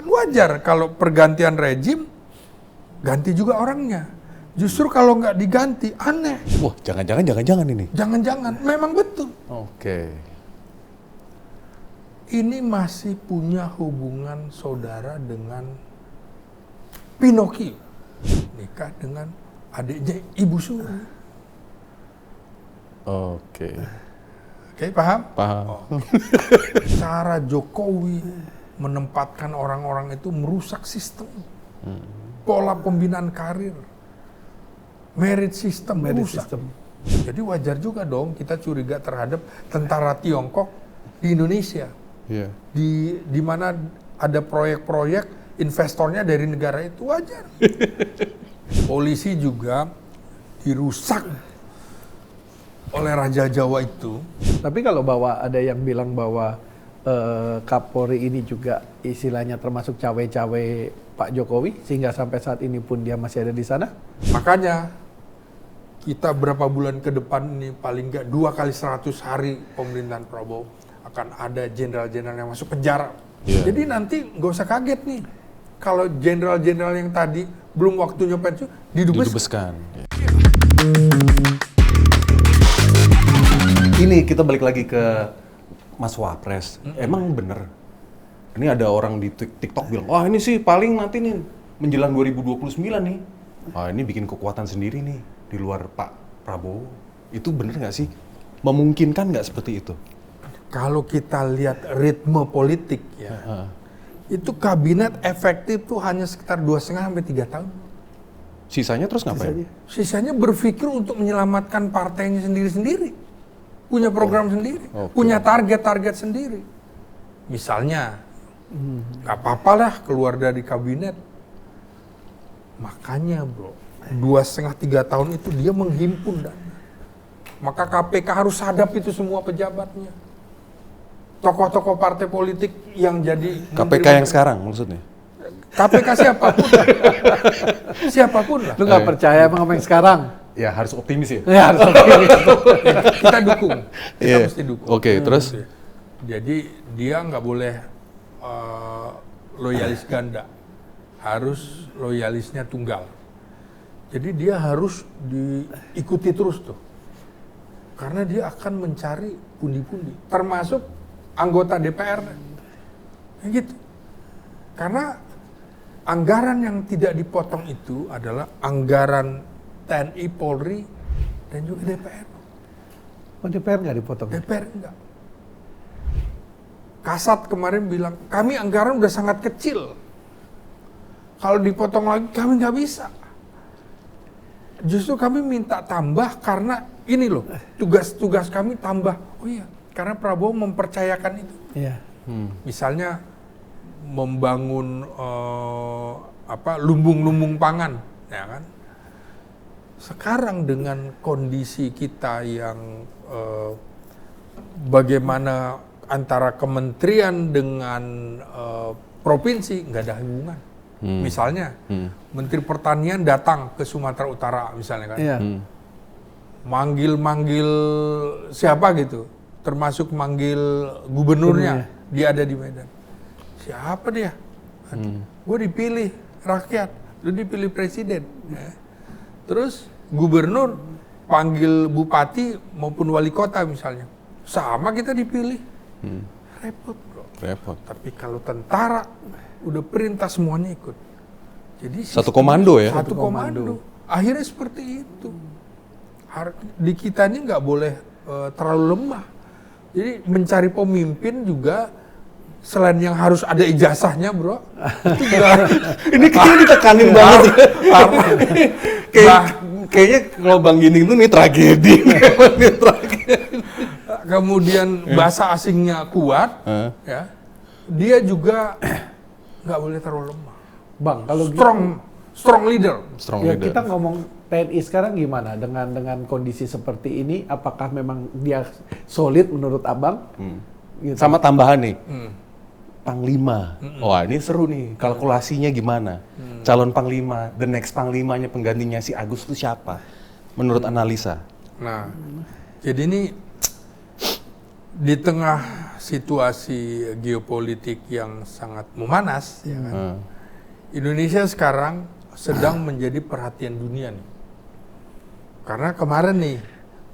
Kan wajar kalau pergantian rejim, ganti juga orangnya. Justru kalau nggak diganti, aneh. Wah, jangan-jangan ini. Jangan-jangan, memang betul. Oke. Ini masih punya hubungan saudara dengan Pinocchio. Nikah dengan adiknya Ibu Suri. Oke. Oke, paham? Paham. Oh. Cara Jokowi menempatkan orang-orang itu merusak sistem. Pola pembinaan karir. Merit system rusak. Jadi wajar juga dong kita curiga terhadap tentara Tiongkok di Indonesia. Iya. Di mana ada proyek-proyek investornya dari negara itu, wajar. Polisi juga dirusak oleh Raja Jawa itu. Tapi kalau ada yang bilang bahwa Kapolri ini juga istilahnya termasuk cawe-cawe Pak Jokowi sehingga sampai saat ini pun dia masih ada di sana. Makanya kita berapa bulan ke depan ini paling nggak 2 kali 100 hari pemerintahan Prabowo akan ada jenderal-jenderal yang masuk penjara. Yeah. Jadi nanti nggak usah kaget nih kalau jenderal-jenderal yang tadi belum waktunya pensiun didubeskan. Ini kita balik lagi ke Mas Wapres. Emang bener? Ini ada orang di TikTok bilang, wah ini sih paling nanti nih menjelang 2029 nih. Wah ini bikin kekuatan sendiri nih di luar Pak Prabowo. Itu bener nggak sih? Memungkinkan nggak seperti itu? Kalau kita lihat ritme politik ya, itu kabinet efektif tuh hanya sekitar 2,5 sampai 3 tahun. Sisanya terus ngapain? Sisanya berpikir untuk menyelamatkan partainya sendiri-sendiri. Punya program sendiri, punya target-target sendiri. Misalnya, nggak apa-apa lah keluar dari kabinet. Makanya bro, 2,5-3 tahun itu dia menghimpun dana. Maka KPK harus hadap itu semua pejabatnya. Tokoh-tokoh partai politik yang jadi KPK yang sekarang maksudnya? KPK siapapun. Siapapun lah. Lu nggak percaya sama yang sekarang? Ya harus optimis ya? Ya harus optimis. Kita dukung. Kita mesti dukung. Oke, terus? Jadi dia nggak boleh loyalis ganda. Harus loyalisnya tunggal. Jadi dia harus diikuti terus tuh. Karena dia akan mencari pundi-pundi. Termasuk anggota DPR. Gitu. Karena anggaran yang tidak dipotong itu adalah anggaran TNI, Polri, dan juga DPR. Oh, DPR nggak dipotong? DPR enggak. Kasat kemarin bilang, kami anggaran udah sangat kecil. Kalau dipotong lagi, kami nggak bisa. Justru kami minta tambah karena ini loh, tugas-tugas kami tambah. Oh iya, karena Prabowo mempercayakan itu. Iya. Misalnya membangun lumbung-lumbung pangan, ya kan? Sekarang dengan kondisi kita yang bagaimana antara kementerian dengan provinsi nggak ada hubungan. Misalnya Menteri Pertanian datang ke Sumatera Utara misalnya kan, manggil siapa gitu, termasuk manggil gubernurnya, dia ada di Medan. Siapa dia? Gue dipilih rakyat, lu dipilih presiden. Ya. Terus gubernur panggil bupati maupun wali kota misalnya, sama kita dipilih. Repot bro. Repot. Tapi kalau tentara udah perintah semuanya ikut. Jadi satu komando ya? Satu komando. Akhirnya seperti itu. Di kita ini nggak boleh terlalu lemah. Jadi mencari pemimpin juga selain yang harus ada ijazahnya bro. Itu juga ini kayaknya ditekanin banget. Kayaknya kalau Bang Gining tuh nih tragedi. Kemudian bahasa asingnya kuat, ya. Dia juga nggak boleh terlalu lemah. Bang, kalau strong leader. Kita ngomong TNI sekarang gimana dengan kondisi seperti ini? Apakah memang dia solid menurut abang? Gitu. Sama tambahan nih, Panglima. Wah ini seru nih. Kalkulasinya gimana? Calon Panglima, the next Panglimanya penggantinya si Agus itu siapa? Menurut analisa. Nah, jadi ini Di tengah situasi geopolitik yang sangat memanas, ya kan? Indonesia sekarang sedang menjadi perhatian dunia nih. Karena kemarin nih,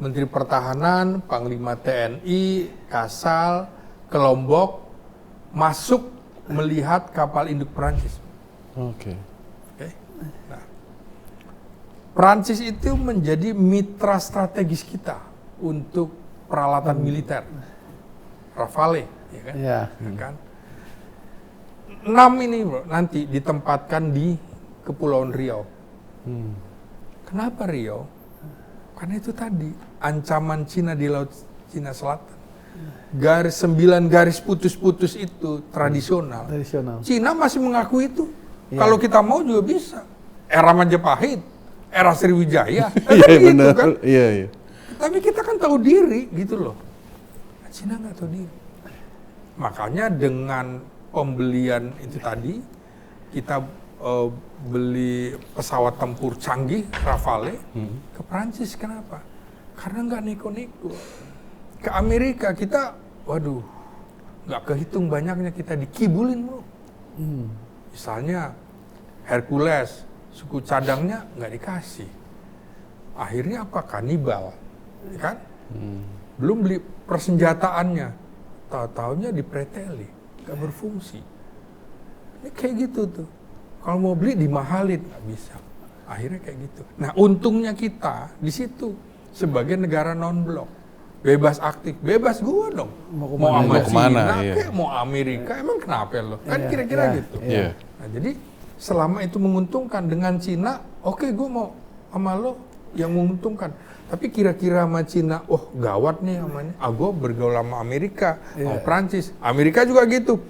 Menteri Pertahanan, Panglima TNI, Kasal, ke Lombok, masuk melihat kapal induk Perancis. Oke. Nah, Perancis itu menjadi mitra strategis kita untuk peralatan militer. Rafale, ya kan? Ya. Ya kan? 6 ini bro, nanti ditempatkan di Kepulauan Riau. Kenapa Riau? Karena itu tadi, ancaman Cina di Laut Cina Selatan. 9 garis putus-putus itu tradisional. Cina masih mengaku itu. Kalau kita mau juga bisa. Era Majapahit, era Sriwijaya, Iya gitu benar. kan. Iya. Tapi kita kan tahu diri gitu loh. Cina nggak tahu diri. Makanya dengan pembelian itu tadi, kita beli pesawat tempur canggih Rafale ke Prancis. Kenapa? Karena nggak neko-neko. Ke Amerika kita, waduh, nggak kehitung banyaknya kita dikibulin bro. Misalnya Hercules, suku cadangnya nggak dikasih. Akhirnya apa? Kanibal, ya kan? Belum beli persenjataannya, tahu-taunya dipreteli, nggak berfungsi. Ini kayak gitu tuh. Kalau mau beli dimahalin, nggak bisa. Akhirnya kayak gitu. Nah untungnya kita di situ sebagai negara non-blok, bebas aktif, bebas gua dong. Mau sama Cina, kayak mau Amerika, emang kenapa lo? Kan kira-kira gitu. Nah jadi selama itu menguntungkan dengan Cina, oke, gua mau sama lo yang menguntungkan. Tapi kira-kira sama Cina, oh gawat nih namanya. Gua bergaul sama Amerika, sama Prancis. Amerika juga gitu.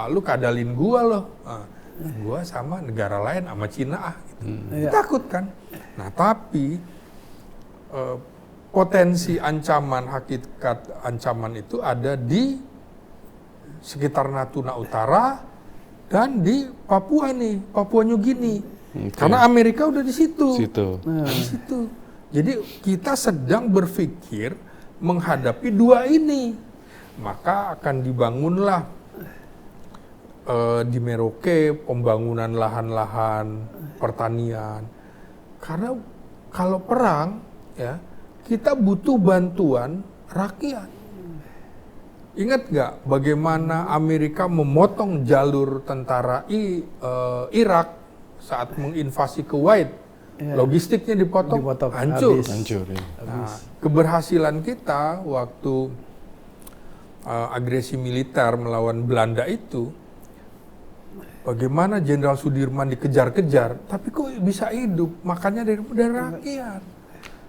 Lu kadalin gua loh. Gua sama negara lain, sama Cina gitu. Takut kan? Nah tapi potensi ancaman, hakikat ancaman itu ada di sekitar Natuna Utara dan di Papua nih, Papua New Guinea. Karena Amerika udah di situ. Di situ. Jadi kita sedang berpikir menghadapi dua ini. Maka akan dibangunlah di Merauke pembangunan lahan-lahan pertanian. Karena kalau perang ya kita butuh bantuan rakyat. Ingat nggak bagaimana Amerika memotong jalur tentara Irak saat menginvasi Kuwait? Logistiknya dipotong hancur. Nah, keberhasilan kita waktu agresi militer melawan Belanda itu, bagaimana Jenderal Sudirman dikejar-kejar, tapi kok bisa hidup? Makanya dari rakyat.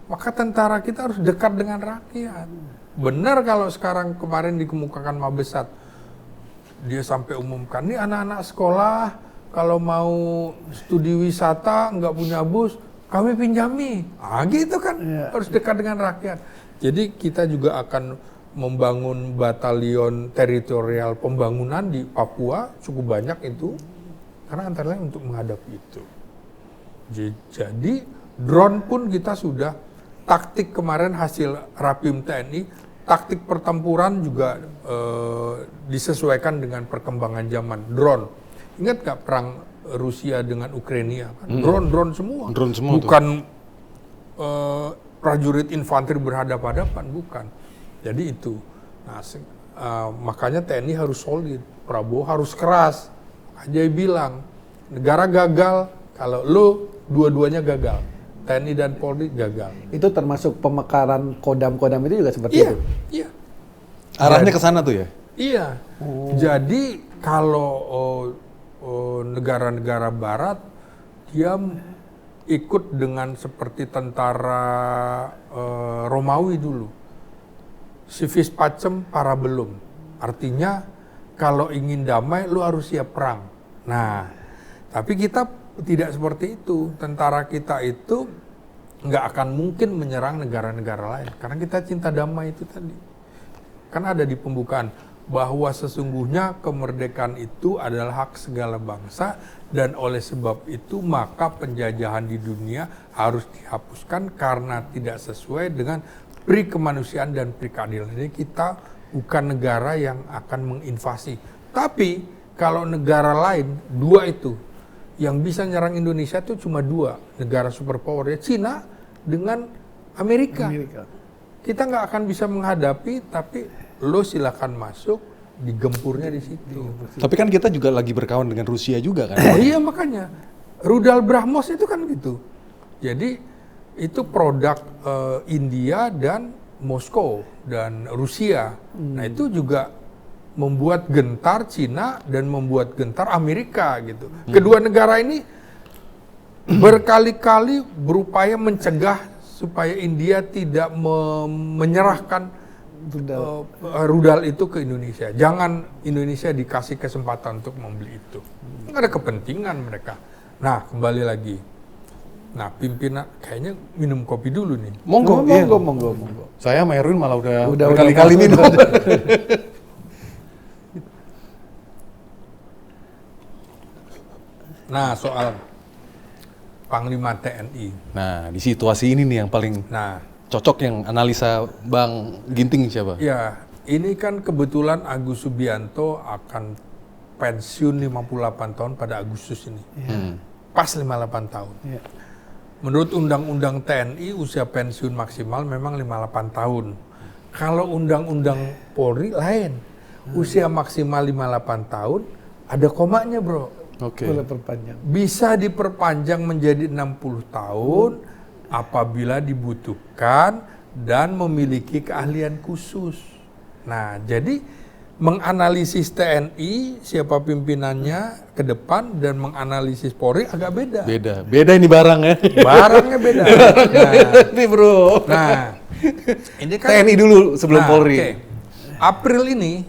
Maka tentara kita harus dekat dengan rakyat. Benar kalau sekarang kemarin dikemukakan Mabesat, dia sampai umumkan, nih anak-anak sekolah kalau mau studi wisata nggak punya bus, kami pinjami. Gitu kan, harus dekat dengan rakyat. Jadi kita juga akan membangun batalion teritorial pembangunan di Papua, cukup banyak itu, karena antara lain untuk menghadapi itu. Jadi drone pun kita sudah, taktik kemarin hasil Rapim TNI, taktik pertempuran juga disesuaikan dengan perkembangan zaman. Drone, ingat gak perang Rusia dengan Ukraina? Drone semua. Bukan prajurit infanteri berhadapan-hadapan, bukan. Jadi itu. Nah, makanya TNI harus solid, Prabowo harus keras. Ajay bilang, negara gagal kalau lo dua-duanya gagal. TNI dan Polri gagal. Itu termasuk pemekaran kodam-kodam itu juga seperti itu? Iya. Arahnya ke sana tuh ya? Iya. Jadi kalau negara-negara Barat, dia ikut dengan seperti tentara Romawi dulu. Civis pacem para belum. Artinya kalau ingin damai, lu harus siap perang. Nah, tapi kita tidak seperti itu. Tentara kita itu nggak akan mungkin menyerang negara-negara lain. Karena kita cinta damai itu tadi. Kan ada di pembukaan bahwa sesungguhnya kemerdekaan itu adalah hak segala bangsa dan oleh sebab itu maka penjajahan di dunia harus dihapuskan karena tidak sesuai dengan pri kemanusiaan dan pri keadilan. Jadi kita bukan negara yang akan menginvasi. Tapi kalau negara lain, dua itu yang bisa nyerang Indonesia itu cuma dua negara superpower, ya Cina dengan Amerika. Kita nggak akan bisa menghadapi, tapi lo silakan masuk, digempurnya di situ. Tapi kan kita juga lagi berkawan dengan Rusia juga kan. Oh iya, makanya rudal Brahmos itu kan gitu. Jadi itu produk India dan Moskow dan Rusia. Nah itu juga membuat gentar Cina dan membuat gentar Amerika gitu. Kedua negara ini berkali-kali berupaya mencegah supaya India tidak menyerahkan rudal itu ke Indonesia. Jangan Indonesia dikasih kesempatan untuk membeli itu. Nggak ada kepentingan mereka. Nah, kembali lagi. Nah, pimpinan kayaknya minum kopi dulu nih. Monggo. Saya sama Erwin malah udah Udah berkali-kali minum. Nah, soal Panglima TNI. Nah, di situasi ini nih yang paling cocok yang analisa Bang Ginting siapa? Ya, ini kan kebetulan Agus Subianto akan pensiun 58 tahun pada Agustus ini. Pas 58 tahun. Ya. Menurut Undang-Undang TNI usia pensiun maksimal memang 58 tahun. Kalau Undang-Undang Polri lain. Usia maksimal 58 tahun, ada komanya, Bro. Oke. Boleh perpanjang. Bisa diperpanjang menjadi 60 tahun apabila dibutuhkan dan memiliki keahlian khusus. Nah, jadi menganalisis TNI, siapa pimpinannya ke depan, dan menganalisis Polri agak beda. Beda ini barang ya. Barangnya beda. Ini bro. Nah, ini kan TNI dulu sebelum Polri. oke. April ini,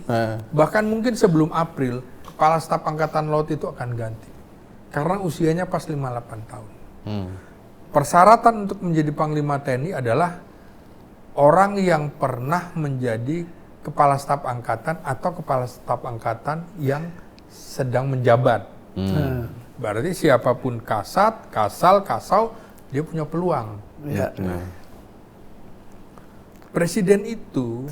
bahkan mungkin sebelum April, Kepala Staf Angkatan Laut itu akan ganti. Karena usianya pas 58 tahun. Persyaratan untuk menjadi Panglima TNI adalah orang yang pernah menjadi Kepala Staf Angkatan atau Kepala Staf Angkatan yang sedang menjabat. Berarti siapapun kasat, kasau, dia punya peluang. Ya. Presiden itu,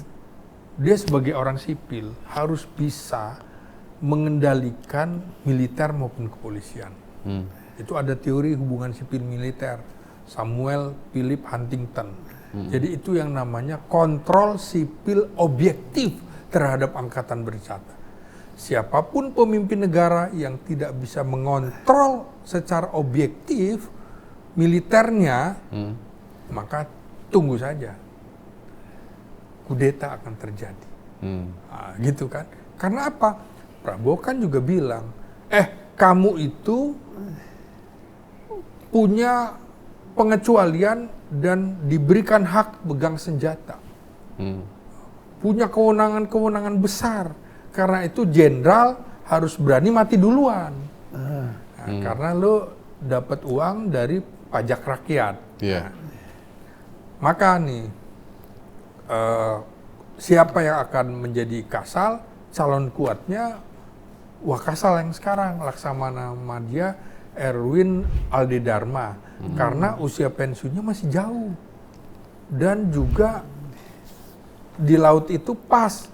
dia sebagai orang sipil harus bisa mengendalikan militer maupun kepolisian. Itu ada teori hubungan sipil militer, Samuel Philip Huntington. Jadi itu yang namanya kontrol sipil objektif terhadap angkatan bersenjata. Siapapun pemimpin negara yang tidak bisa mengontrol secara objektif militernya, maka tunggu saja, kudeta akan terjadi. Nah, gitu kan? Karena apa? Prabowo kan juga bilang, kamu itu punya pengecualian dan diberikan hak pegang senjata. Punya kewenangan-kewenangan besar. Karena itu jenderal harus berani mati duluan. Karena lo dapat uang dari pajak rakyat. Yeah. Maka nih, siapa yang akan menjadi Kasal, calon kuatnya Wakasal yang sekarang, Laksamana Madya Erwin Aldi-Dharma. Karena usia pensiunnya masih jauh. Dan juga di laut itu pas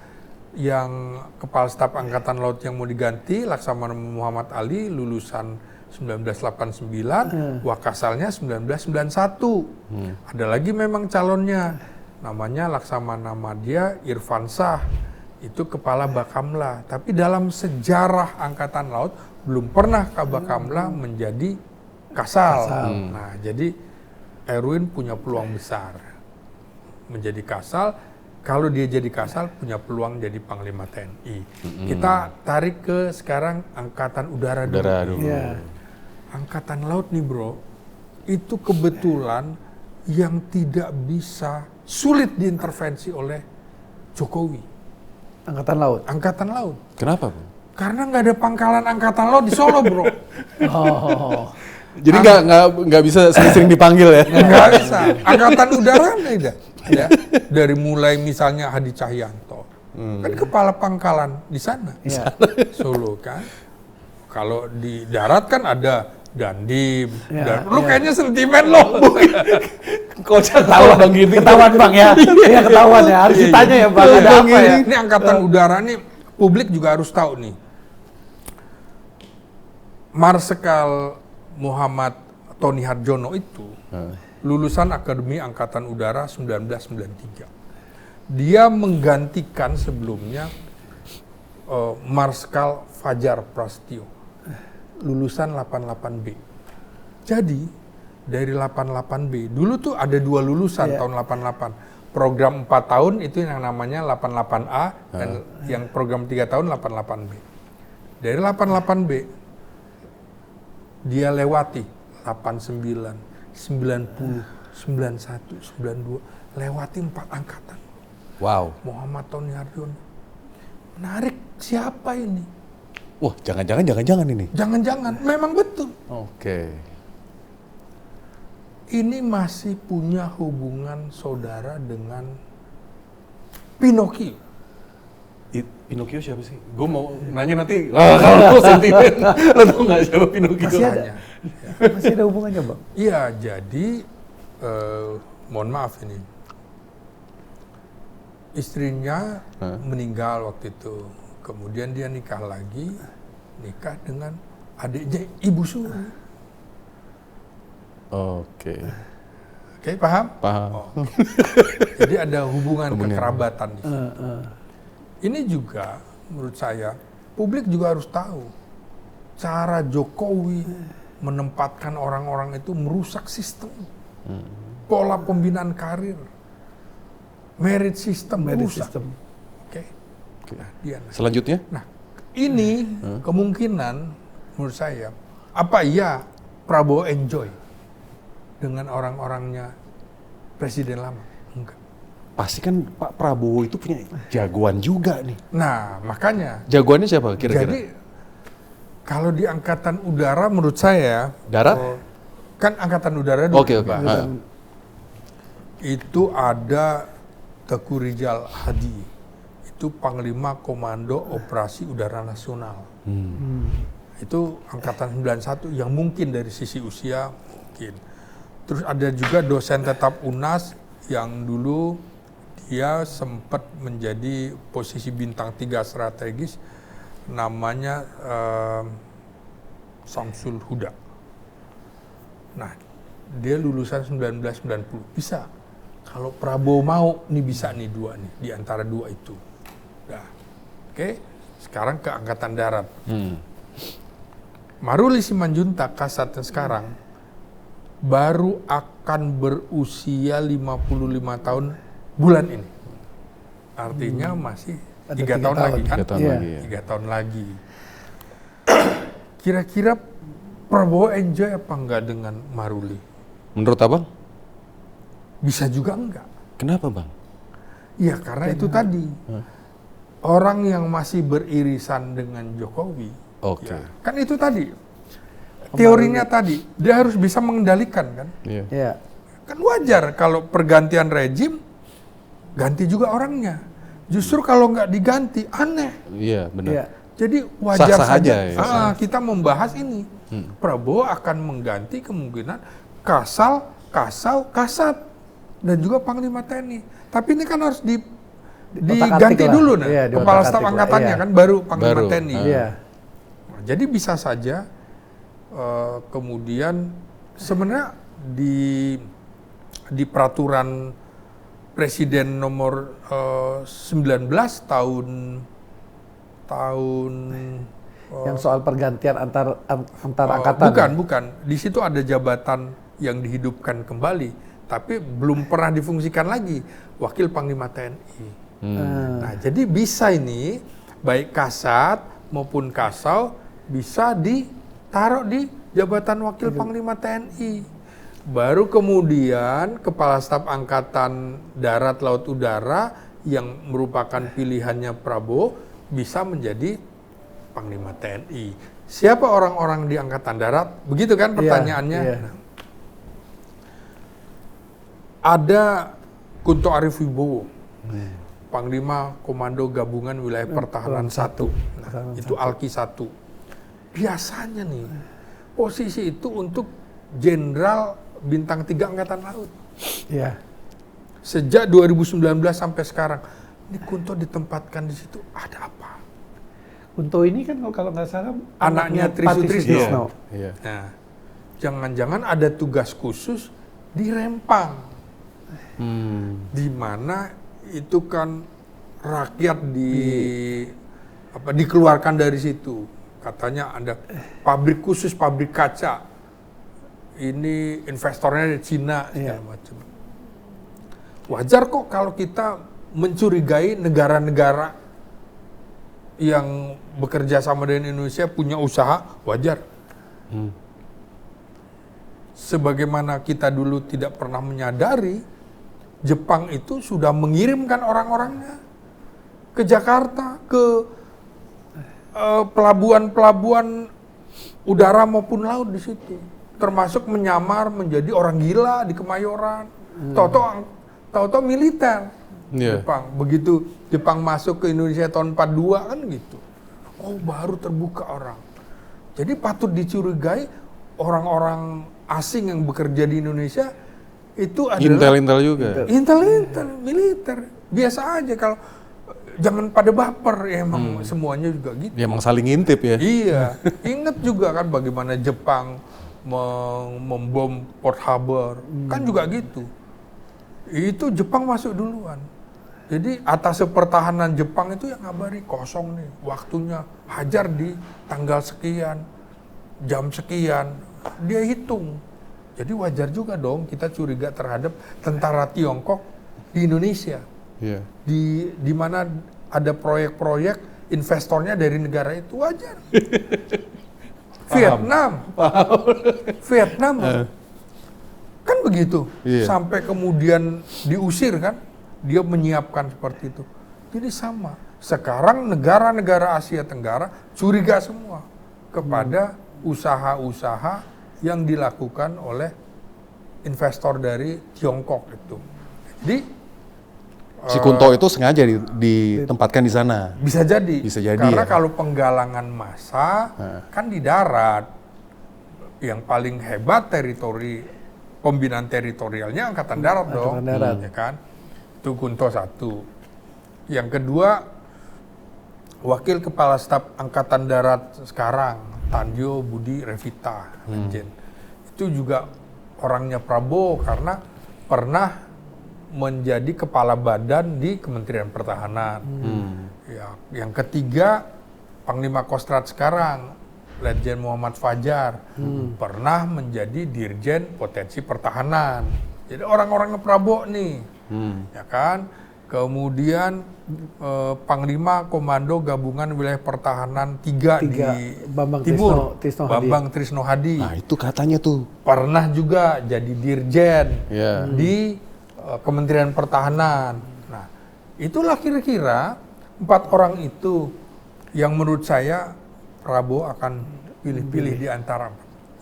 yang Kepala Staf Angkatan Laut yang mau diganti, Laksamana Muhammad Ali, lulusan 1989, Wakasalnya 1991. Ada lagi memang calonnya, namanya Laksamana Madya Irfansyah. Itu Kepala Bakamla, tapi dalam sejarah Angkatan Laut belum pernah Kabakamla menjadi Kasal. Nah, jadi Erwin punya peluang besar menjadi Kasal. Kalau dia jadi Kasal, punya peluang jadi Panglima TNI. Kita tarik ke sekarang Angkatan Udara dulu. Ya. Angkatan Laut nih bro, itu kebetulan yang tidak bisa, sulit diintervensi oleh Jokowi. Angkatan Laut. Angkatan Laut. Kenapa, Bro? Karena nggak ada pangkalan Angkatan Laut di Solo, bro. Jadi nggak bisa sering-sering dipanggil ya? Nggak bisa. Angkatan Udara nggak ada. Ya. Dari mulai misalnya Hadi Cahyanto, kan kepala pangkalan di sana, Ya. Solo kan. Kalau di darat kan ada Dandim. Ya, Lu ya. kayaknya sentimen loh. Kocak tahu Bang Gini. Ketahuan Bang ya. Iya ketahuan ya. Harus ditanya ya Bang, ada apa ya? Ini angkatan udara nih, publik juga harus tahu nih. Marsikal Muhammad Tony Harjono itu lulusan Akademi Angkatan Udara 1993. Dia menggantikan sebelumnya Marsikal Fajar Prasetyo, lulusan 88B. Jadi dari 88B, dulu tuh ada 2 lulusan tahun 88. Program 4 tahun itu yang namanya 88A dan yang program 3 tahun 88B. Dari 88B dia lewati 89, 90, 91, 92, lewati 4 angkatan. Wow. Muhammad Tony Harjono. Menarik, siapa ini? Wah, jangan-jangan ini. Jangan-jangan, memang betul. Oke. Ini masih punya hubungan saudara dengan Pinocchio. Pinocchio siapa sih? Gue mau nanya nanti. Kalau sentimen, lo tau nggak siapa Pinocchio? Masih ada. Masih ada hubungannya Bang? Iya, jadi mohon maaf ini. Istrinya meninggal waktu itu. Kemudian dia nikah lagi, nikah dengan adiknya Ibu Suri. Oke. Oke, paham? Paham. Oh, jadi ada hubungan kekerabatan di situ. Ini juga menurut saya publik juga harus tahu cara Jokowi menempatkan orang-orang itu merusak sistem, pola pembinaan karir, merit system rusak. Oke. Nah, dia. Selanjutnya? Nah, ini kemungkinan menurut saya apa iya Prabowo enjoy dengan orang-orangnya presiden lama? Enggak. Pasti kan Pak Prabowo itu punya jagoan juga nih. Nah, makanya. Jagoannya siapa kira-kira? Jadi, kalau di Angkatan Udara menurut saya. Darat? Kan Angkatan Udara Oke. itu ada Teguh Rizal Hadi. Itu Panglima Komando Operasi Udara Nasional. Itu Angkatan 91 yang mungkin dari sisi usia mungkin. Terus ada juga dosen tetap UNAS yang dulu dia sempat menjadi posisi bintang 3 strategis, namanya Samsul Huda. Nah, dia lulusan 1990. Bisa. Kalau Prabowo mau, nih bisa nih 2 nih, di antara 2 itu. Nah, oke. Sekarang ke Angkatan Darat. Maruli Simanjuntak Kasat sekarang baru akan berusia 55 tahun bulan ini. Artinya masih 3 tahun lagi kan? 3 tahun lagi ya. 3 tahun lagi. Kira-kira Prabowo enjoy apa enggak dengan Maruli? Menurut Abang? Bisa juga enggak. Kenapa Bang? Ya karena itu tadi. Orang yang masih beririsan dengan Jokowi. Oke. Ya, kan itu tadi. Teorinya tadi, dia harus bisa mengendalikan kan? Iya. Iya. Kan wajar kalau pergantian rejim, ganti juga orangnya. Justru kalau nggak diganti, aneh. Iya, benar. Iya. Jadi wajar Sah-sah saja aja ya, kita membahas ini. Prabowo akan mengganti kemungkinan Kasal, Kasau, Kasat, dan juga Panglima TNI. Tapi ini kan harus diganti lah. dulu, nah. Iya, Kepala diotak-atik Staf lah, Angkatannya iya. kan baru Panglima Baru. TNI. Iya. Nah, jadi bisa saja kemudian sebenarnya di peraturan Presiden nomor 19 tahun Yang soal pergantian antar angkatan. bukan. Di situ ada jabatan yang dihidupkan kembali, tapi belum pernah difungsikan lagi, Wakil Panglima TNI. Nah, jadi bisa ini baik Kasat maupun Kasau bisa ditaruh di jabatan Wakil Panglima TNI. Baru kemudian Kepala Staf Angkatan Darat, Laut, Udara yang merupakan pilihannya Prabowo bisa menjadi Panglima TNI. Siapa orang-orang di Angkatan Darat? Begitu kan pertanyaannya? Iya. Nah, ada Kunto Arif Wibowo, Panglima Komando Gabungan Wilayah Pertahanan 1. Nah, itu Alki 1. Biasanya nih, posisi itu untuk jenderal bintang 3 Angkatan Laut. Iya. Sejak 2019 sampai sekarang, ini Kunto ditempatkan di situ, ada apa? Kunto ini kan kalau nggak salah Anaknya Tri Pati Sutrisno. Iya. Nah, jangan-jangan ada tugas khusus di Rempang, di mana itu kan rakyat dikeluarkan dari situ. Katanya ada pabrik khusus, pabrik kaca. Ini investornya dari Cina segala macam. Wajar kok kalau kita mencurigai negara-negara yang bekerja sama dengan Indonesia punya usaha, wajar. Sebagaimana kita dulu tidak pernah menyadari, Jepang itu sudah mengirimkan orang-orangnya ke Jakarta, ke pelabuhan-pelabuhan udara maupun laut di situ. Termasuk menyamar menjadi orang gila di Kemayoran. Tahu-tahu militer. Jepang. Begitu Jepang masuk ke Indonesia tahun 42 kan gitu. Oh, baru terbuka orang. Jadi patut dicurigai orang-orang asing yang bekerja di Indonesia itu adalah Intel juga. Intel militer. Biasa aja, kalau jangan pada baper ya, emang semuanya juga gitu. Ya emang saling ngintip ya. Iya, ingat juga kan bagaimana Jepang membom Port Harbor, kan juga gitu. Itu Jepang masuk duluan. Jadi atas pertahanan Jepang itu yang ngabari, kosong nih, waktunya hajar di tanggal sekian, jam sekian, dia hitung. Jadi wajar juga dong kita curiga terhadap tentara Tiongkok di Indonesia. Iya. Di mana ada proyek-proyek investornya dari negara itu, wajar. Vietnam kan begitu. Iya. Sampai kemudian diusir kan, dia menyiapkan seperti itu. Jadi sama. Sekarang negara-negara Asia Tenggara curiga semua kepada usaha-usaha yang dilakukan oleh investor dari Tiongkok itu. Jadi Si Kunto itu sengaja ditempatkan di sana. bisa jadi. Bisa jadi, Karena ya. kalau penggalangan massa kan di darat, yang paling hebat pembinaan teritorialnya Angkatan Darat dong. Angkatan Darat. Ya kan? Itu Kunto satu. Yang kedua, Wakil Kepala Staf Angkatan Darat sekarang, Tandio Budi Revita, Legend. Itu juga orangnya Prabowo karena pernah menjadi kepala badan di Kementerian Pertahanan. Ya, yang ketiga, Panglima Kostrat sekarang, Letjen Muhammad Fajar, pernah menjadi Dirjen Potensi Pertahanan. Jadi orang-orangnya Prabowo nih, ya kan? Kemudian Panglima Komando Gabungan Wilayah Pertahanan 3 di Bambang Timur, Trisno Hadi. Bambang Trisno Hadi. Nah itu katanya tuh. Pernah juga jadi Dirjen Iya. di Kementerian Pertahanan. Nah, itulah kira-kira 4 orang itu yang menurut saya Prabowo akan pilih-pilih di antara.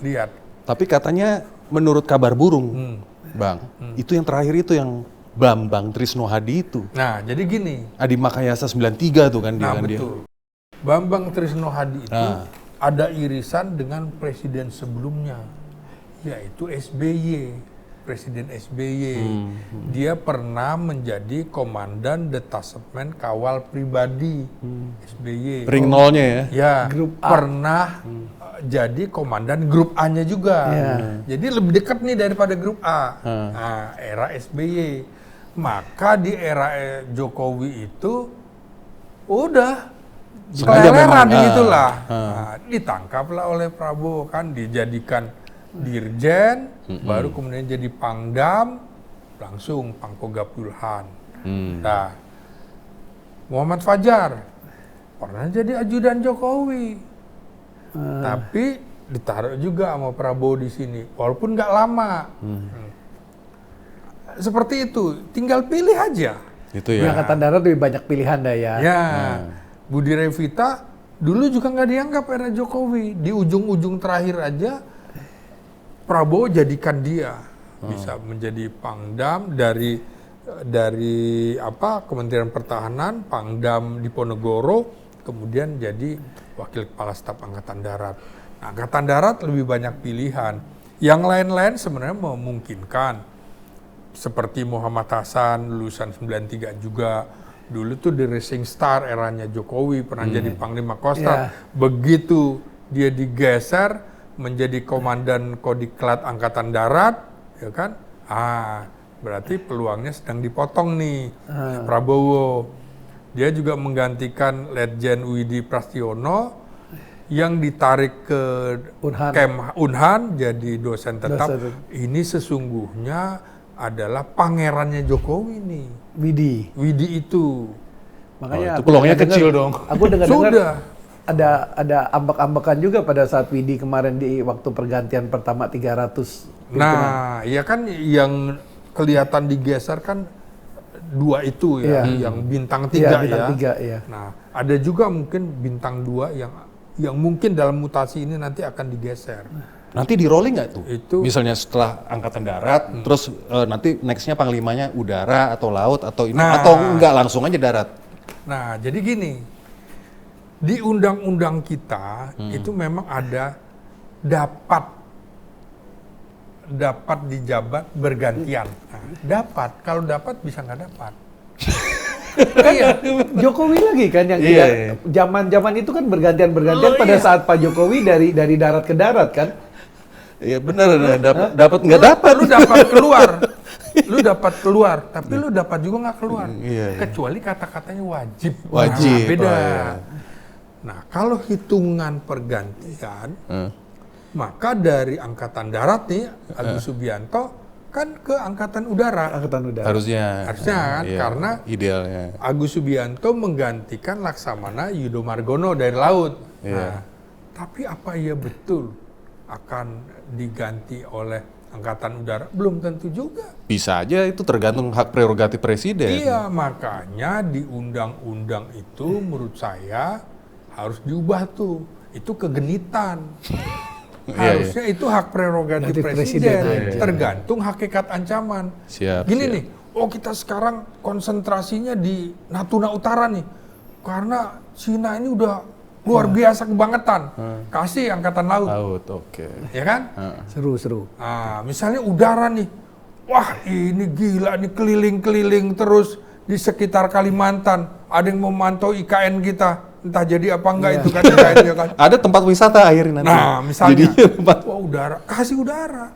Lihat. Tapi katanya menurut kabar burung, Bang, itu yang terakhir itu yang Bambang Trisno Hadi itu. Nah, jadi gini. Adi Makayasa 93 tuh kan dia. Nah, kan dia. betul. Bambang Trisno Hadi itu ada irisan dengan presiden sebelumnya, yaitu SBY. Presiden SBY. Dia pernah menjadi komandan detasemen kawal pribadi SBY. Ring nolnya ya. Ya, Grup A. pernah jadi komandan grup A-nya juga. Ya. Jadi lebih dekat nih daripada grup A. Nah, era SBY. Maka di era Jokowi itu udah Sengaja keleleran memang, gitulah. Nah, ditangkaplah oleh Prabowo kan, dijadikan Dirjen, baru kemudian jadi Pangdam, langsung Pangkogap Wilhan. Nah, Muhammad Fajar pernah jadi ajudan Jokowi, tapi ditaruh juga sama Prabowo di sini, walaupun nggak lama. Seperti itu, tinggal pilih aja. Itu Di ya. Angkatan Darat lebih banyak pilihan dah ya. Ya, Budi Revita dulu juga nggak dianggap era Jokowi. Di ujung-ujung terakhir aja Prabowo jadikan dia bisa menjadi Pangdam dari Kementerian Pertahanan, Pangdam Diponegoro, kemudian jadi Wakil Kepala Staf Angkatan Darat. Angkatan Darat lebih banyak pilihan. Yang lain-lain sebenarnya memungkinkan. Seperti Muhammad Hasan, lulusan 93 juga. Dulu tuh the Racing Star eranya Jokowi, pernah jadi Panglima Kostrat. Begitu dia digeser menjadi Komandan Kodiklat Angkatan Darat, ya kan? Berarti peluangnya sedang dipotong nih, Prabowo. Dia juga menggantikan Letjen Widi Prastiono yang ditarik ke Unhan jadi dosen tetap. Ini sesungguhnya adalah pangerannya Jokowi nih. Widi itu. Makanya itu peluangnya kecil dong. Aku dengar Sudah. ada ambek-ambekan juga pada saat Widi kemarin di waktu pergantian pertama 300 pimpinan. Nah, ya kan yang kelihatan digeser kan 2 itu ya, yang bintang 3 bintang 3, ya. Nah, ada juga mungkin bintang 2 yang mungkin dalam mutasi ini nanti akan digeser. Nanti di rolling nggak tuh? Itu. Misalnya setelah Angkatan Darat, terus nanti nextnya Panglimanya udara atau laut atau ini, atau enggak langsung aja darat? Nah, jadi gini, di undang-undang kita itu memang ada dapat dijabat bergantian. Nah, dapat, kalau dapat bisa nggak dapat. Iya, Jokowi lagi kan yang zaman-zaman itu kan bergantian pada saat Pak Jokowi dari darat ke darat kan. Iya benar, dapat nggak dapat. Lu dapat keluar, tapi lu dapat juga nggak keluar. Kecuali kata-katanya wajib. Wajib. Nah, beda. Nah, kalau hitungan pergantian, maka dari Angkatan Darat nih, Agus Subianto kan ke Angkatan Udara. Harusnya kan, karena idealnya Agus Subianto menggantikan Laksamana Yudo Margono dari laut. Nah, tapi apa iya betul akan diganti oleh Angkatan Udara? Belum tentu juga. Bisa aja, itu tergantung hak prerogatif presiden. Iya, makanya di undang-undang itu menurut saya harus diubah tuh. Itu kegenitan. Harusnya itu hak prerogatif presiden, tergantung hakikat ancaman. Gini nih, kita sekarang konsentrasinya di Natuna Utara nih, karena Cina ini udah luar biasa kebangetan. Kasih Angkatan Laut. Ya kan? Seru. Misalnya udara nih, wah ini gila nih, keliling-keliling terus di sekitar Kalimantan. Ada yang memantau IKN kita. Entah jadi apa enggak itu kan IKN-nya kan. Ada tempat wisata akhirnya nanti. Nah, misalnya, tempat udara, kasih udara.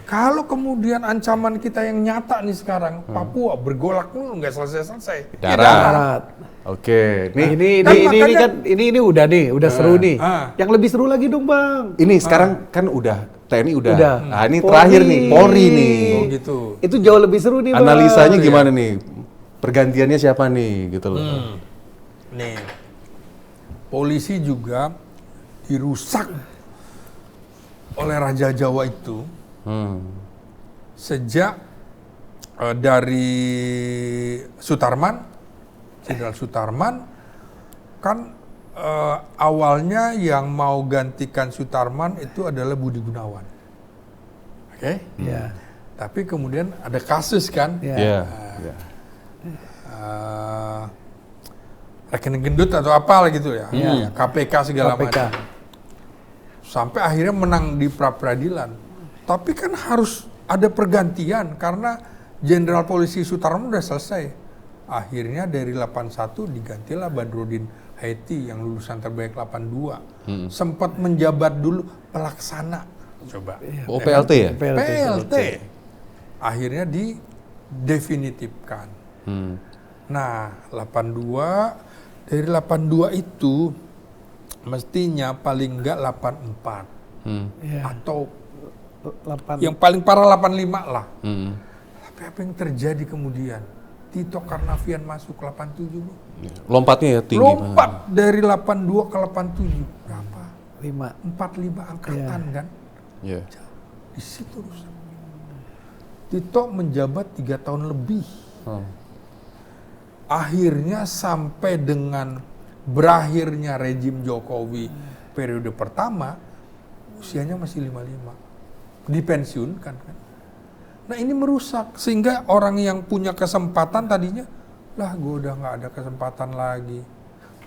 Kalau kemudian ancaman kita yang nyata nih sekarang, Papua bergolak mulu, nggak selesai-selesai. Darat. Ini udah seru nih. Yang lebih seru lagi dong, Bang. Ini sekarang kan udah TNI udah. Nah, ini Polri. terakhir nih, Polri nih. Gitu. Itu jauh lebih seru nih, Bang. Analisanya gimana nih? Pergantiannya siapa nih gitu loh. Nih, polisi juga dirusak oleh Raja Jawa itu sejak dari Sutarman, Jenderal Sutarman kan awalnya yang mau gantikan Sutarman itu adalah Budi Gunawan, tapi kemudian ada kasus kan. Rekening gendut atau apalah gitu ya, KPK segala macam. Sampai akhirnya menang di pra-peradilan. Tapi kan harus ada pergantian karena Jenderal Polisi Sutarman udah selesai. Akhirnya dari 81 digantilah Badrodin Haiti yang lulusan terbaik 82. Sempat menjabat dulu pelaksana. Coba. PLT ya? PLT. Akhirnya didefinitifkan. Nah, 82 dari 82 itu mestinya paling enggak 84 atau yang paling parah 85 lah. Tapi apa yang terjadi kemudian? Tito Karnavian masuk 87. Lompatnya ya tinggi. Lompat dari 82 ke 87 berapa? 45 angkatan kan? Di situ rusak. Tito menjabat 3 tahun lebih. Akhirnya sampai dengan berakhirnya rejim Jokowi periode pertama, usianya masih 55. Dipensiunkan kan. Nah ini merusak, sehingga orang yang punya kesempatan tadinya, lah gue udah gak ada kesempatan lagi,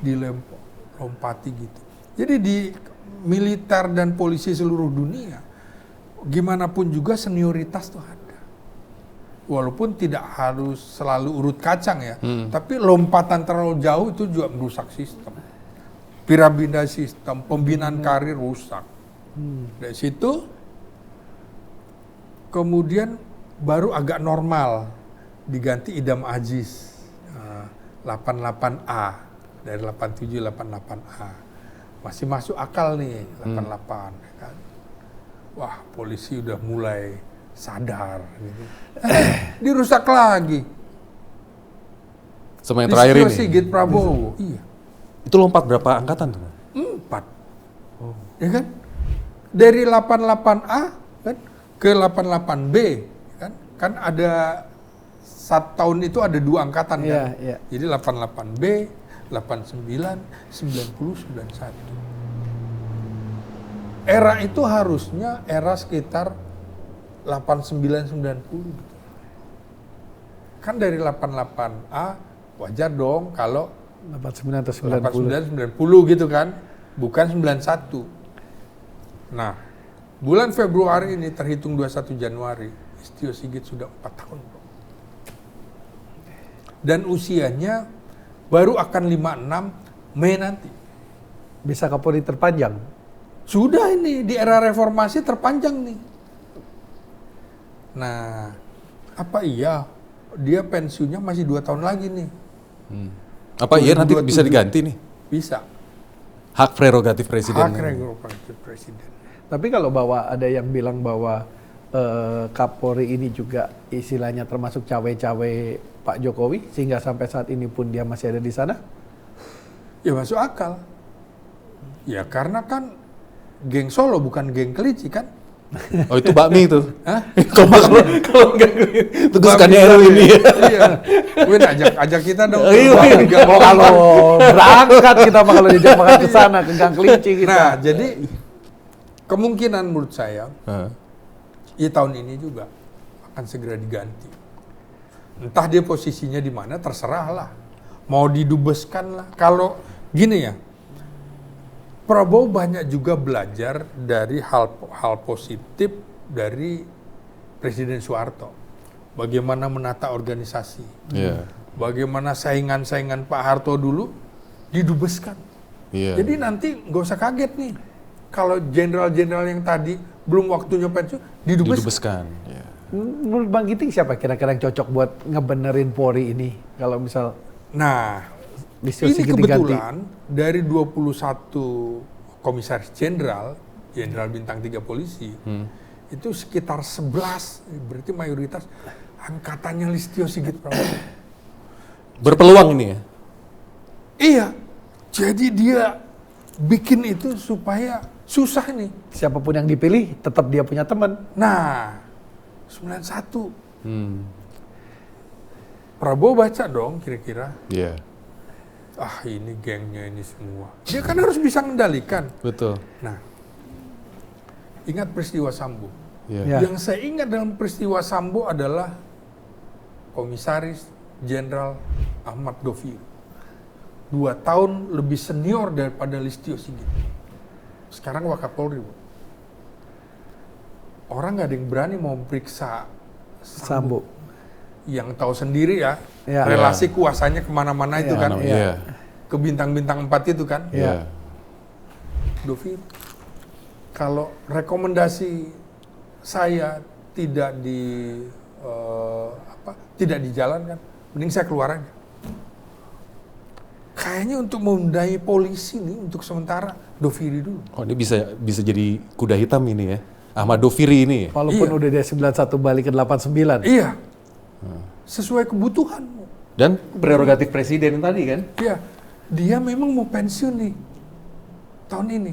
dilompati gitu. Jadi di militer dan polisi seluruh dunia, gimana pun juga senioritas tuh ada. Walaupun tidak harus selalu urut kacang ya, tapi lompatan terlalu jauh itu juga merusak sistem. Piramida sistem, pembinaan karir rusak. Dari situ, kemudian baru agak normal, diganti Idam Aziz, 88A, dari 87, 88A. Masih masuk akal nih, 88. Kan? Wah, polisi udah mulai sadar. Gitu. Dirusak lagi. Sama yang terakhir Listio ini. Sigit Prabowo. Iya. Itu lompat berapa angkatan tuh? 4. Ya kan? Dari 88A kan ke 88B kan? Kan ada tahun itu ada 2 angkatan kan. Iya. Jadi 88B, 89, 90, 91. Era itu harusnya era sekitar 89, 90 gitu. Kan dari 88A wajar dong kalau 89 atau 90. 89, 90 gitu kan, bukan 91. Nah, bulan Februari ini terhitung 21 Januari, Listio Sigit sudah 4 tahun. Bro. Dan usianya baru akan 56 Mei nanti. Bisa Kapolri terpanjang? Sudah ini, di era reformasi terpanjang nih. Nah, apa iya dia pensiunnya masih 2 tahun lagi nih? Apa iya nanti 2027. bisa diganti nih? Bisa. Hak prerogatif presiden. Hak prerogatif presiden. Tapi kalau bahwa ada yang bilang bahwa Kapolri ini juga istilahnya termasuk cawe-cawe Pak Jokowi sehingga sampai saat ini pun dia masih ada di sana? Ya masuk akal. Ya karena kan geng Solo bukan geng Kelici kan? Oh itu bakmi itu. Hah? Kalau enggak itu kesukaannya Eru ini. Iya. Win ajak kita dong. Iya. Oh, kalau berangkat kita mah kalau diajak makan ke sana ke Gang Kelinci kita. Nah, jadi kemungkinan menurut saya Hah. ya tahun ini juga akan segera diganti. Entah dia posisinya di mana terserah lah. Mau didubeskan lah. Kalau gini ya, Prabowo banyak juga belajar dari hal positif dari Presiden Soeharto. Bagaimana menata organisasi. Iya. Bagaimana saingan-saingan Pak Harto dulu didubeskan. Iya. Jadi nanti nggak usah kaget nih. Kalau jenderal-jenderal yang tadi belum waktunya pensiun, didubeskan. Didubeskan. Iya. Menurut Bang Giting siapa kira-kira yang cocok buat ngebenerin Polri ini? Kalau misal Nah, Listio ini Sigit diganti. kebetulan dari 21 komisaris jenderal bintang 3 polisi, itu sekitar 11, berarti mayoritas angkatannya Listio Sigit Prabowo. Berpeluang ini ya? Iya, jadi dia bikin itu supaya susah nih. Siapapun yang dipilih tetap dia punya teman. Nah, 91. Prabowo baca dong kira-kira. Iya. Ah ini gengnya ini semua. Dia kan harus bisa mengendalikan. Betul. Nah, ingat peristiwa Sambo. Iya. Ya. Yang saya ingat dalam peristiwa Sambo adalah Komisaris Jenderal Ahmad Doviri. 2 tahun lebih senior daripada Listio Sigit. Sekarang Wakapolri. Orang nggak ada yang berani mau periksa Sambo. Yang tahu sendiri ya, Ya. relasi kuasanya kemana-mana itu Ya, kan. Iya. Ke bintang-bintang 4 itu kan. Iya. Doviri, kalau rekomendasi saya tidak tidak dijalankan, mending saya keluar aja. Kayaknya untuk memudai polisi nih untuk sementara Doviri dulu. Oh ini bisa jadi kuda hitam ini ya? Ahmad Doviri ini ya? Walaupun Iya. udah dari 91 balik ke 89. Iya, sesuai kebutuhan. Dan prerogatif presiden tadi kan? Iya, dia memang mau pensiun nih tahun ini.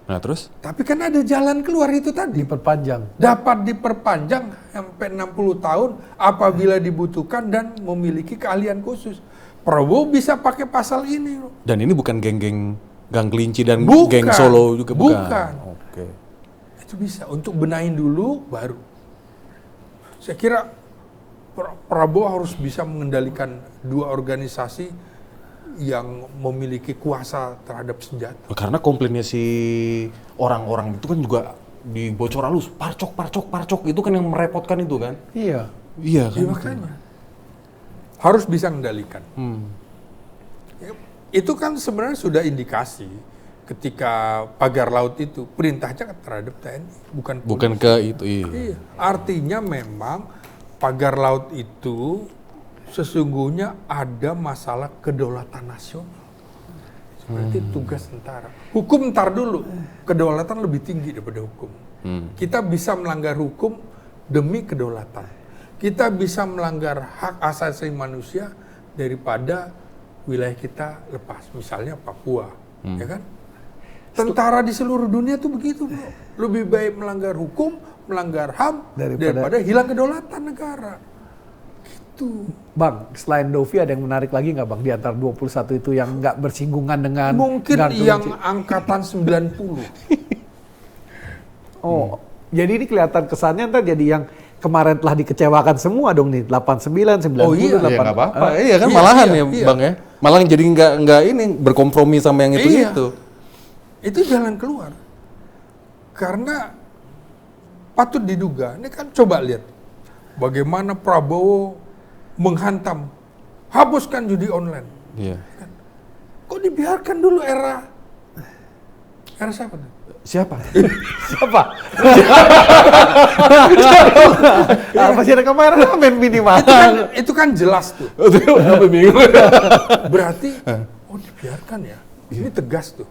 Nah terus? Tapi kan ada jalan keluar itu tadi. Diperpanjang. Dapat diperpanjang sampai 60 tahun apabila dibutuhkan dan memiliki keahlian khusus. Prabowo bisa pakai pasal ini. Dan ini bukan geng-geng Gang Kelinci dan Bukan. geng Solo juga bukan? Bukan. Oke. Itu bisa untuk benahin dulu baru. Saya kira Prabowo harus bisa mengendalikan 2 organisasi yang memiliki kuasa terhadap senjata. Karena komplainnya si orang-orang itu kan juga dibocor halus, parcok itu kan yang merepotkan itu kan. Iya. Iya kan. Ya, makanya harus bisa mengendalikan. Ya, itu kan sebenarnya sudah indikasi ketika pagar laut itu perintahnya terhadap TNI, bukan polisi. Bukan ke itu. Iya. Iya. Artinya memang pagar laut itu sesungguhnya ada masalah kedaulatan nasional. Seperti tugas tentara. Hukum ntar dulu, kedaulatan lebih tinggi daripada hukum. Kita bisa melanggar hukum demi kedaulatan. Kita bisa melanggar hak asasi manusia daripada wilayah kita lepas. Misalnya Papua, ya kan? Tentara di seluruh dunia tuh begitu, bro. Lebih baik melanggar hukum, melanggar HAM daripada hilang kedaulatan negara. Gitu. Bang, selain Dovi ada yang menarik lagi nggak Bang di antara 21 itu yang nggak bersinggungan dengan Mungkin dengan yang angkatan 90. Oh, jadi ini kelihatan kesannya ntar jadi yang kemarin telah dikecewakan semua dong nih, 89, 90, Oh iya, Ya nggak apa-apa. Iya kan Iya, malahan iya, ya iya. Bang ya. Malah jadi nggak ini berkompromi sama yang itu. Iya. Itu jalan keluar. Karena patut diduga, ini kan coba lihat bagaimana Prabowo menghantam, hapuskan judi online. Iya. Kok dibiarkan dulu era siapa tuh? Siapa? Siapa? Masih ada kameramen minimal. Itu kan jelas tuh. Apa bingung? Berarti, oh dibiarkan ya. Ini tegas tuh.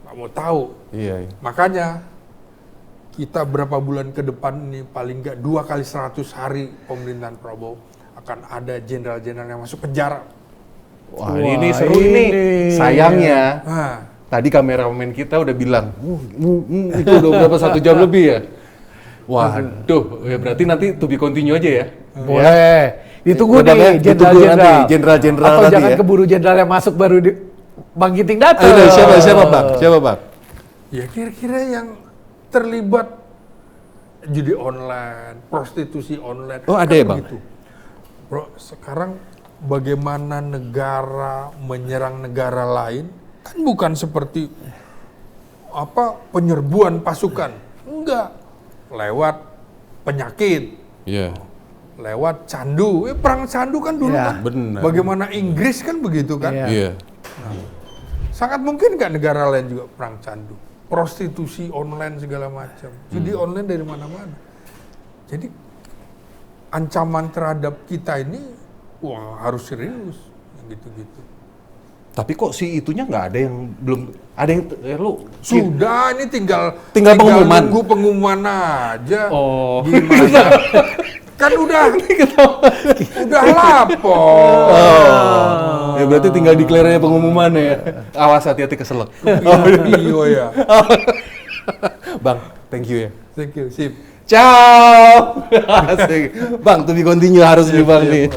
Nggak mau tahu. Iya. Makanya kita berapa bulan ke depan ini paling nggak 2 kali 100 hari pemerintahan Prabowo akan ada jenderal-jenderal yang masuk penjara. Wah, ini seru ini. Sayangnya Nah, tadi kameramen kita udah bilang, itu udah berapa 1 jam lebih ya? Waduh, ya berarti nanti to be continue aja ya? Boleh. Ditunggu Ya, Bang, ya. nih Ditunggu nanti jenderal-jenderal. jenderal-jenderal Atau tadi jangan ya. keburu jenderal yang masuk baru Bang Giting datang. Ayo, siapa Bang? Siapa Bang? ya kira-kira yang terlibat judi online, prostitusi online. Oh, ada ya, Bang? begitu. Bro, sekarang bagaimana negara menyerang negara lain kan bukan seperti penyerbuan pasukan. Enggak. Lewat penyakit, Iya. lewat candu. Perang candu kan dulu Ya, kan. benar. Bagaimana Inggris kan begitu kan. Iya. Iya. Sangat mungkin nggak negara lain juga perang candu, prostitusi online segala macam, judi online dari mana-mana. Jadi ancaman terhadap kita ini, wah harus serius, gitu-gitu. Tapi kok si itunya nggak ada yang belum ada yang lu Sudah, ini tinggal pengumuman. nunggu pengumuman aja. Oh. Gimana? Kan udah lapor. Ya berarti tinggal declare-nya pengumuman ya. Awas hati-hati keselak. Iya ya. Bang, thank you ya. Thank you, sip. Ciao. Asik. Bang, to be continue harus nih Bang nih.